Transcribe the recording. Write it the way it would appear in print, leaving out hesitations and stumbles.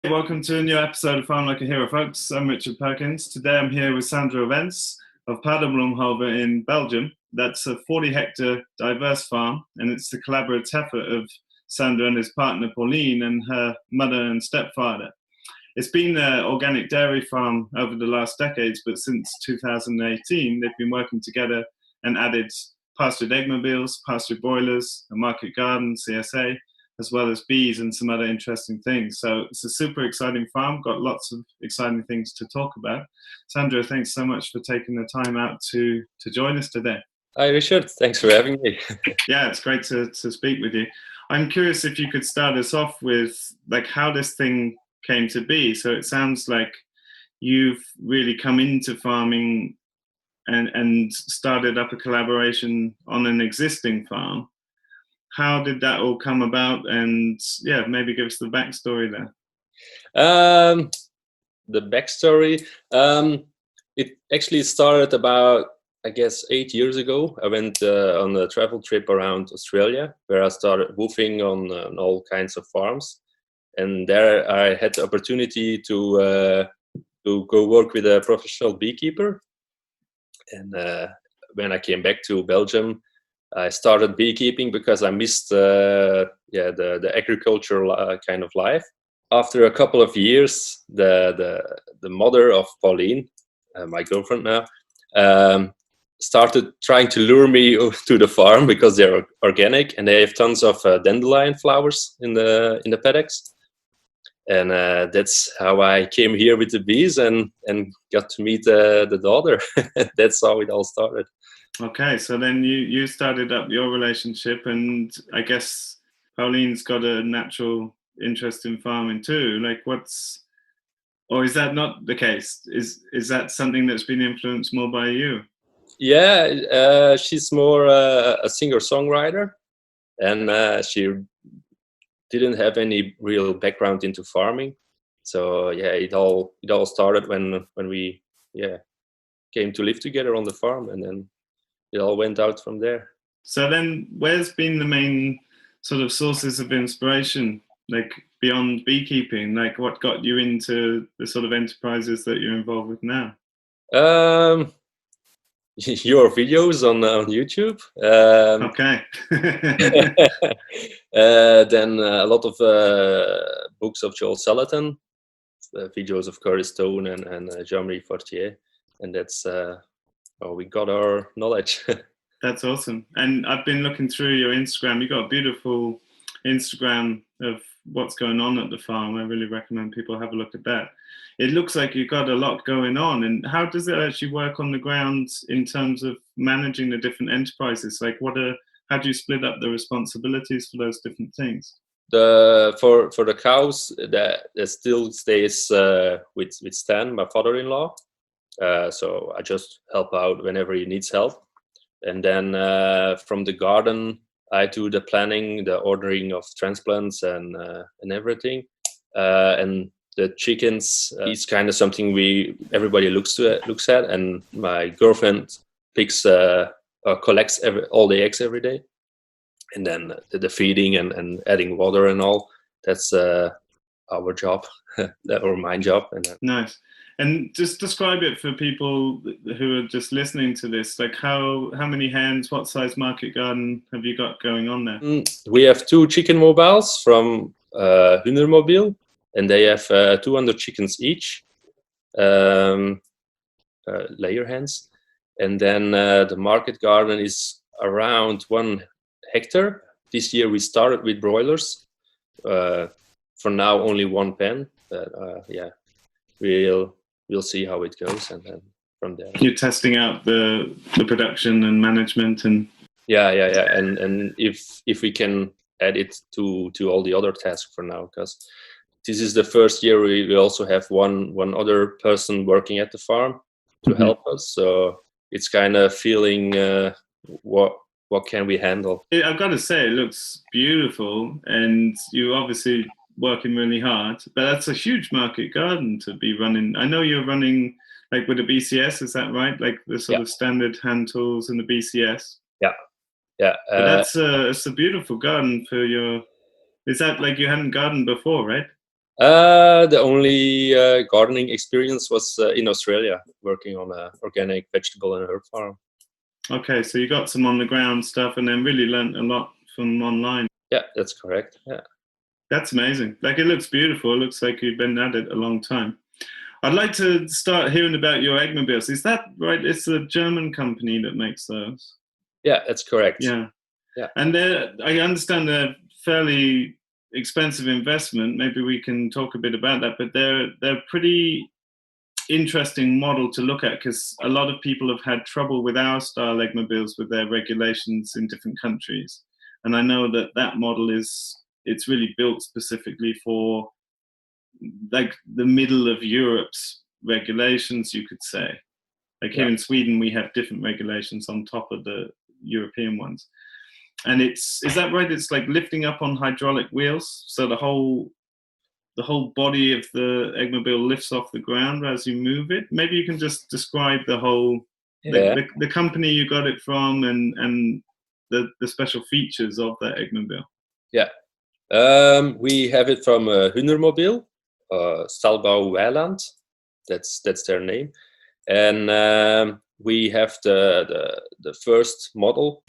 Welcome to a new episode of Farm Like a Hero, folks. I'm Richard Perkins. Today I'm here with Sandra Wens of Paardebloemhoeve in Belgium. That's a 40-hectare diverse farm, and it's the collaborative effort of Sandra and his partner Pauline and her mother and stepfather. It's been an organic dairy farm over the last decades, but since 2018 they've been working together and added pastured egg mobiles, pastured broilers, a market garden, CSA, as well as bees and some other interesting things. So it's a super exciting farm, got lots of exciting things to talk about. Sandra, thanks so much for taking the time out to join us today. Hi, Richard. Thanks for having me. Yeah, it's great to speak with you. I'm curious if you could start us off with like how this thing came to be. So it sounds like you've really come into farming and started up a collaboration on an existing farm. How did that all come about? And yeah, maybe give us the backstory there. The backstory, it actually started about, I guess, 8 years ago. I went on a travel trip around Australia where I started woofing on all kinds of farms. And there I had the opportunity to go work with a professional beekeeper. And when I came back to Belgium, I started beekeeping because I missed the agricultural kind of life. After a couple of years, the mother of Pauline, my girlfriend now, started trying to lure me to the farm because they're organic and they have tons of dandelion flowers in the paddocks. And that's how I came here with the bees and got to meet the daughter. That's how it all started. Okay, so then you started up your relationship, and I guess Pauline's got a natural interest in farming too. Like, or is that not the case? Is that something that's been influenced more by you? Yeah, she's more a singer-songwriter, and she didn't have any real background into farming. So yeah, it all started when we came to live together on the farm, and then it all went out from there. So then where's been the main sort of sources of inspiration, like beyond beekeeping? Like what got you into the sort of enterprises that you're involved with now? Your videos on YouTube. Okay. Then a lot of books of Joel Salatin, videos of Curtis Stone and Jean-Marie Fortier, and that's how we got our knowledge. That's awesome. And I've been looking through your Instagram. You've got a beautiful Instagram of what's going on at the farm. I really recommend people have a look at that. It looks like you've got a lot going on. And how does it actually work on the ground in terms of managing the different enterprises? Like how do you split up the responsibilities for those different things? For the cows, that still stays with Stan, my father-in-law. So I just help out whenever he needs help. And then from the garden, I do the planning, the ordering of transplants and everything. And the chickens is kind of something everybody looks at. And my girlfriend collects all the eggs every day. And then the feeding and adding water and all, that's our job, or my job. Nice. And just describe it for people who are just listening to this. Like how many hens, what size market garden have you got going on there? We have 2 chicken mobiles from Hundermobile, and they have 200 chickens each, layer hens. And then the market garden is around 1 hectare. This year we started with broilers. For now, only 1 pen. But we'll see how it goes, and then from there you're testing out the production and management and and if we can add it to all the other tasks for now, because this is the first year we also have one other person working at the farm to help us, so it's kind of feeling what can we handle. I've got to say it looks beautiful, and you obviously working really hard, but that's a huge market garden to be running. I know you're running like with the BCS, is that right? Like the sort of standard hand tools and the BCS. Yeah. But it's a beautiful garden for your. Is that like you hadn't gardened before, right? The only gardening experience was in Australia, working on an organic vegetable and herb farm. Okay, so you got some on the ground stuff and then really learned a lot from online. Yeah, that's correct. Yeah. That's amazing. Like, it looks beautiful. It looks like you've been at it a long time. I'd like to start hearing about your eggmobiles. Is that right? It's a German company that makes those. Yeah, that's correct. Yeah. Yeah. And I understand they're fairly expensive investment. Maybe we can talk a bit about that, but they're pretty interesting model to look at, because a lot of people have had trouble with our style eggmobiles with their regulations in different countries. And I know that model it's really built specifically for like the middle of Europe's regulations, you could say. Like here in Sweden, we have different regulations on top of the European ones. And is that right? It's like lifting up on hydraulic wheels, so the whole body of the eggmobile lifts off the ground as you move it. Maybe you can just describe the whole the company you got it from and the special features of that eggmobile. Yeah, we have it from Hunnermobil, Stalbau Weiland. That's their name, and we have the first model